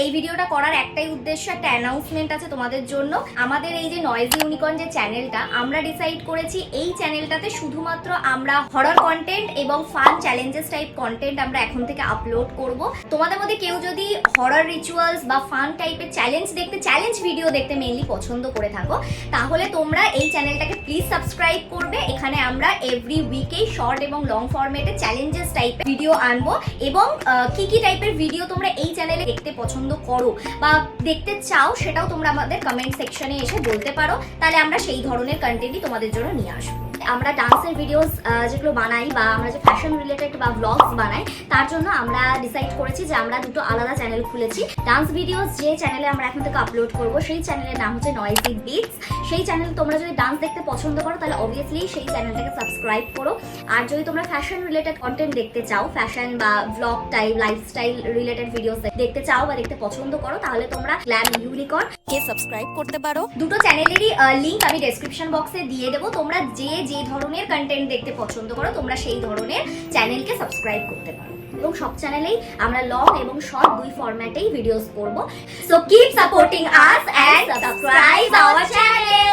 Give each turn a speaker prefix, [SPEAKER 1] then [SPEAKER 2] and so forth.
[SPEAKER 1] এই ভিডিওটা করার একটাই উদ্দেশ্য, একটা অ্যানাউন্সমেন্ট আছে তোমাদের জন্য। আমাদের এই যে নয়েজি ইউনিকর্ন যে চ্যানেলটা, আমরা ডিসাইড করেছি এই চ্যানেলটাতে শুধুমাত্র আমরা হরর কন্টেন্ট এবং ফান চ্যালেঞ্জেস টাইপ কন্টেন্ট আমরা এখন থেকে আপলোড করব। তোমাদের মধ্যে কেউ যদি হরর রিচুয়ালস বা ফান টাইপের চ্যালেঞ্জ ভিডিও দেখতে মেইনলি পছন্দ করে থাকো, তাহলে তোমরা এই চ্যানেলটাকে প্লিজ সাবস্ক্রাইব করবে। এখানে আমরা এভরি উইকেই শর্ট এবং লং ফরম্যাটে চ্যালেঞ্জেস টাইপের ভিডিও আনবো, এবং কি কি টাইপের ভিডিও তোমরা এই চ্যানেলে দেখতে পছন্দ করো বা দেখতে চাও সেটাও তোমরা আমাদের কমেন্ট সেকশনে এসে বলতে পারো, তাহলে আমরা সেই ধরনের কন্টেন্টই তোমাদের জন্য নিয়ে আসবো। আমরা ডান্সের ভিডিওস যেগুলো বানাই বা আমরা যে ফ্যাশন রিলেটেড বা ব্লগস বানাই, তার জন্য আমরা ডিসাইড করেছি যে আমরা দুটো আলাদা চ্যানেল খুলেছি। ডান্স ভিডিওস যে চ্যানেলে আমরা এখন থেকে আপলোড করবো সেই চ্যানেলের নাম হচ্ছে নয়েজি বিটস। সেই চ্যানেল তোমরা যদি ডান্স দেখতে পছন্দ করো তাহলে অবভিয়াসলি সেই চ্যানেলটাকে সাবস্ক্রাইব করো। আর যদি তোমরা ফ্যাশন রিলেটেড কন্টেন্ট দেখতে চাও, ফ্যাশন বা blog type lifestyle related videos দেখতে চাও বা দেখতে পছন্দ করো, তাহলে তোমরা গ্ল্যাম ইউনিকর্ন কে সাবস্ক্রাইব করতে পারো। দুটো চ্যানেলেরই লিংক আমি ডেসক্রিপশন বক্সে দিয়ে দেবো। তোমরা যে ধরনের কন্টেন্ট দেখতে পছন্দ করো তোমরা সেই ধরনের চ্যানেলকে সাবস্ক্রাইব করতে পারো। এবং সব চ্যানেলেই আমরা লং এবং শর্ট দুই ফরম্যাটেই ভিডিওস করব। So keep supporting us and subscribe our channel.